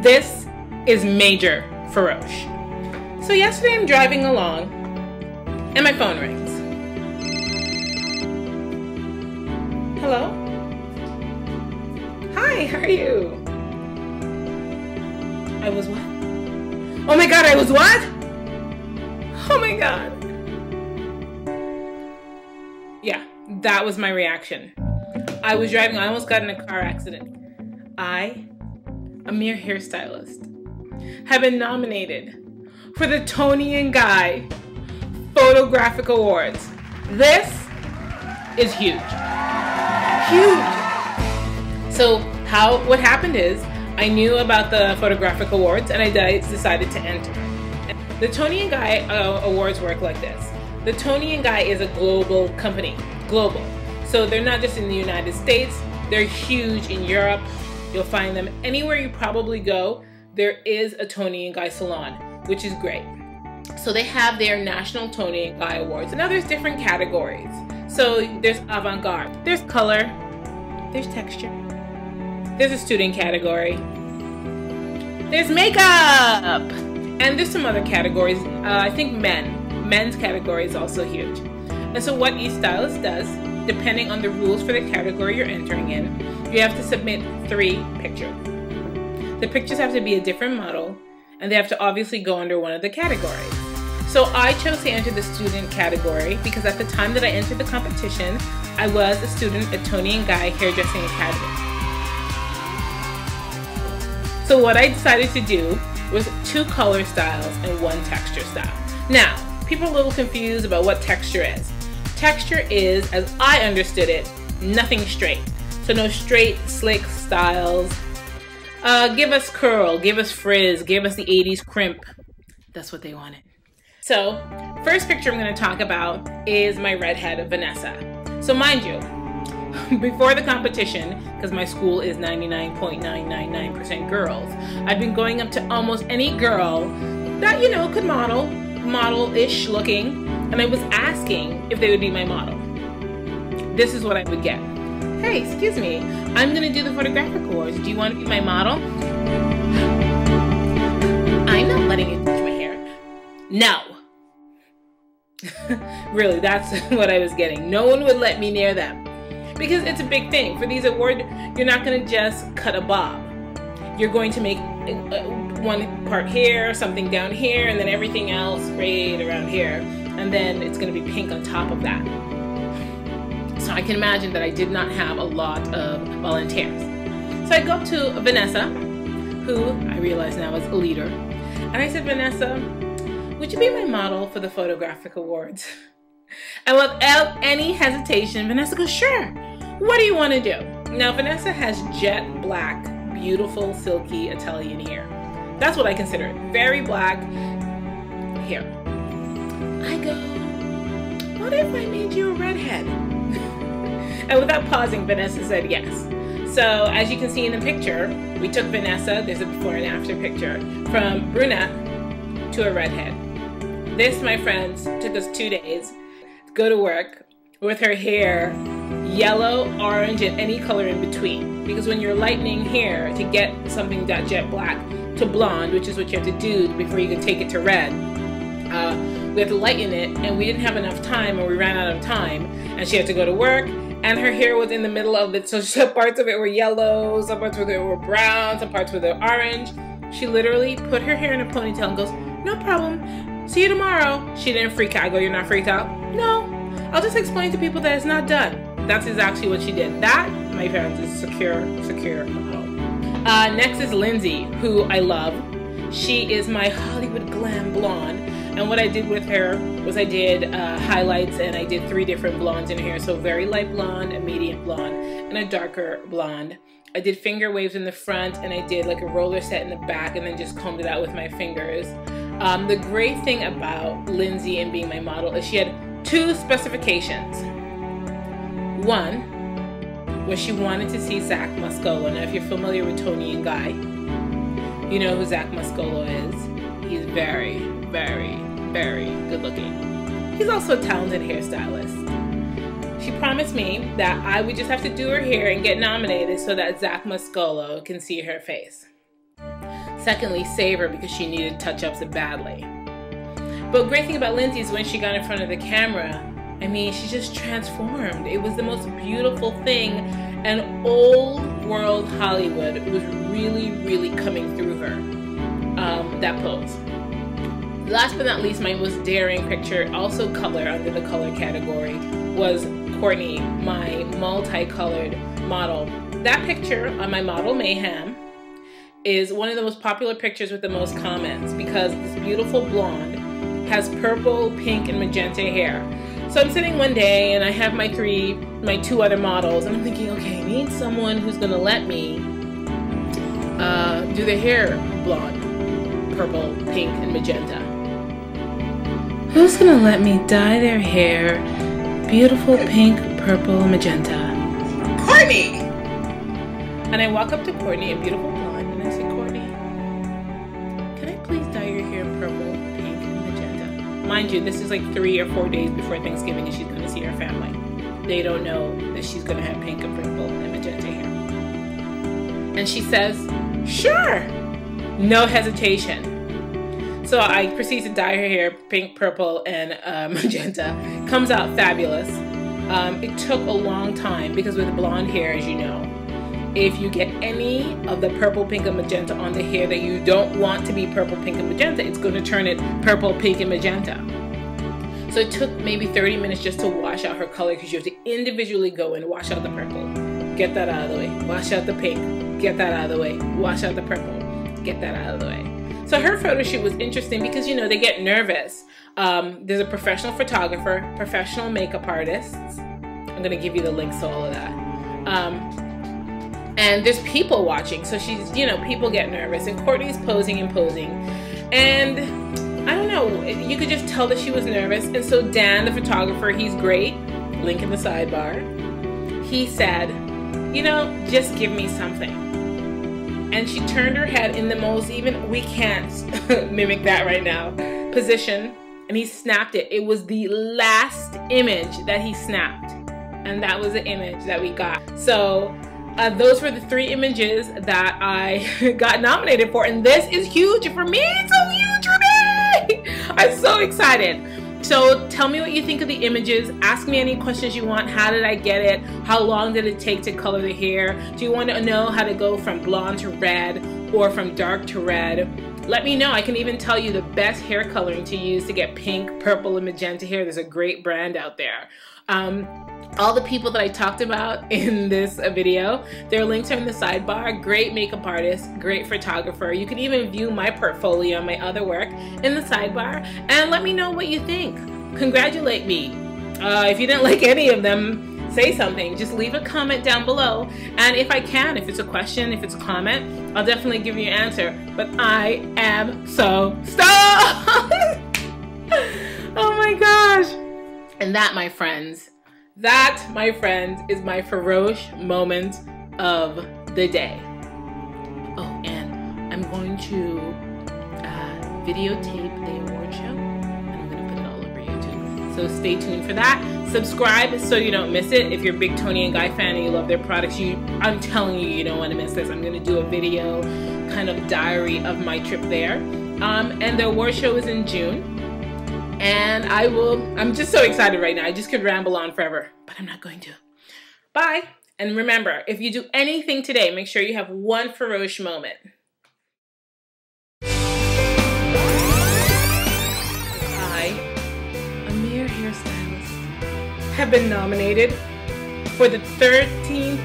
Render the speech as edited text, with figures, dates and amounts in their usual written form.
This is major Ferosh. So yesterday I'm driving along and my phone rings. Hello? Hi, how are you? I was what? Oh my god, I was what? Oh my god. Yeah, that was my reaction. I was driving, I almost got in a car accident. I, a mere hairstylist, have been nominated for the Toni Guy Photograpic Awards. This is huge. Huge. So what happened is, I knew about the Photographic Awards and I decided to enter. The Toni Guy Awards work like this. The Toni Guy is a global company, global. So they're not just in the United States, they're huge in Europe. You'll find them anywhere you probably go. There is a Toni Guy salon, which is great. So they have their National Toni Guy Awards. Now there's different categories. So there's avant-garde, there's color, there's texture, there's a student category, there's makeup, and there's some other categories. I think men's category is also huge. And so what each stylist does, depending on the rules for the category you're entering in, you have to submit 3 pictures. The pictures have to be a different model, and they have to obviously go under one of the categories. So I chose to enter the student category because at the time that I entered the competition, I was a student at Toni Guy Hairdressing Academy. So what I decided to do was 2 color styles and 1 texture style. Now, people are a little confused about what texture is. Texture is, as I understood it, nothing straight. So no straight, slick styles. Give us curl, give us frizz, give us the 80s crimp. That's what they wanted. So, first picture I'm going to talk about is my redhead, Vanessa. So mind you, before the competition, because my school is 99.999% girls, I've been going up to almost any girl that, you know, could model-ish looking, and I was asking if they would be my model. This is what I would get. Hey, excuse me, I'm going to do the Photographic Awards. Do you want to be my model? I'm not letting you touch my hair. No. Really, that's what I was getting. No one would let me near them. Because it's a big thing. For these awards, you're not going to just cut a bob. You're going to make one part here, something down here, and then everything else right around here. And then it's going to be pink on top of that. So I can imagine that I did not have a lot of volunteers. So I go up to Vanessa, who I realize now is a leader. And I said, Vanessa, would you be my model for the Photographic Awards? And without any hesitation, Vanessa goes, sure. What do you want to do? Now, Vanessa has jet black, beautiful, silky Italian hair. That's what I consider it. Very black hair. I go, what if I made you a redhead? And without pausing, Vanessa said yes. So as you can see in the picture, we took Vanessa, there's a before and after picture, from brunette to a redhead. This, my friends, took us 2 days to go to work with her hair yellow, orange, and any color in between. Because when you're lightening hair to get something that jet black to blonde, which is what you have to do before you can take it to red, we had to lighten it, and we didn't have enough time, or we ran out of time, and she had to go to work, and her hair was in the middle of it, so some parts of it were yellow, some parts of it were brown, some parts were orange. She literally put her hair in a ponytail and goes, no problem, see you tomorrow. She didn't freak out. I go, you're not freaked out? No, I'll just explain to people that it's not done. That's exactly what she did. That, my friends, is secure model. Next is Lindsay, who I love. She is my Hollywood glam blonde. And what I did with her was I did highlights, and I did 3 different blondes in her hair. So very light blonde, a medium blonde, and a darker blonde. I did finger waves in the front, and I did like a roller set in the back, and then just combed it out with my fingers. The great thing about Lindsay and being my model is she had 2 specifications. One was she wanted to see Zach Muscolo. Now, if you're familiar with Toni Guy, you know who Zach Muscolo is. He's very, very, very good looking. He's also a talented hairstylist. She promised me that I would just have to do her hair and get nominated so that Zach Muscolo can see her face. secondly, save her because she needed touch-ups badly. But great thing about Lindsay is when she got in front of the camera, I mean, she just transformed. It was the most beautiful thing, and old world Hollywood was really, really coming through her, that pose. Last but not least, my most daring picture, also color under the color category, was Courtney, my multicolored model. That picture on my Model Mayhem is one of the most popular pictures with the most comments because this beautiful blonde has purple, pink, and magenta hair. So I'm sitting one day and I have my two other models, and I'm thinking, okay, I need someone who's gonna let me do their hair blonde, purple, pink, and magenta. Who's gonna let me dye their hair beautiful pink, purple, magenta? Courtney! And I walk up to Courtney, a beautiful blonde, and I say, Courtney, can I please dye your hair purple, pink, and magenta? Mind you, this is like 3 or 4 days before Thanksgiving and she's gonna see her family. They don't know that she's gonna have pink and purple and magenta hair. And she says, sure! No hesitation. So I proceed to dye her hair pink, purple, and magenta. Comes out fabulous. It took a long time because with blonde hair, as you know, if you get any of the purple, pink, and magenta on the hair that you don't want to be purple, pink, and magenta, it's going to turn it purple, pink, and magenta. So it took maybe 30 minutes just to wash out her color because you have to individually go and wash out the purple, get that out of the way, wash out the pink, get that out of the way, wash out the purple, get that out of the way. So her photo shoot was interesting because, you know, they get nervous. There's a professional photographer, professional makeup artists. I'm going to give you the links to all of that. And there's people watching. So she's, you know, people get nervous. And Courtney's posing and posing. And I don't know, you could just tell that she was nervous. And so Dan, the photographer, he's great. Link in the sidebar. He said, you know, just give me something. And she turned her head in the most, even we can't mimic that right now, position, and he snapped it. It was the last image that he snapped, and that was the image that we got. So those were the 3 images that I got nominated for, and this is huge for me. It's so huge for me. I'm so excited. So tell me what you think of the images. Ask me any questions you want. How did I get it? How long did it take to color the hair? Do you want to know how to go from blonde to red or from dark to red? Let me know. I can even tell you the best hair coloring to use to get pink, purple, and magenta hair. There's a great brand out there. All the people that I talked about in this video, their links are in the sidebar. Great makeup artist, great photographer. You can even view my portfolio, my other work in the sidebar, and let me know what you think. Congratulate me. If you didn't like any of them, say something. Just leave a comment down below, and if I can, if it's a question, if it's a comment, I'll definitely give you an answer. But I am so stoked! Oh my gosh. And that, my friends, is my Ferosh moment of the day. Oh, and I'm going to videotape the award show, and I'm going to put it all over YouTube. So stay tuned for that. Subscribe so you don't miss it. If you're a big Toni and Guy fan and you love their products, I'm telling you, you don't want to miss this. I'm going to do a video, kind of diary of my trip there. And the award show is in June. And I'm just so excited right now. I just could ramble on forever, but I'm not going to. Bye. And remember, if you do anything today, make sure you have one Ferosh moment. I, a mere hairstylist, have been nominated for the 14th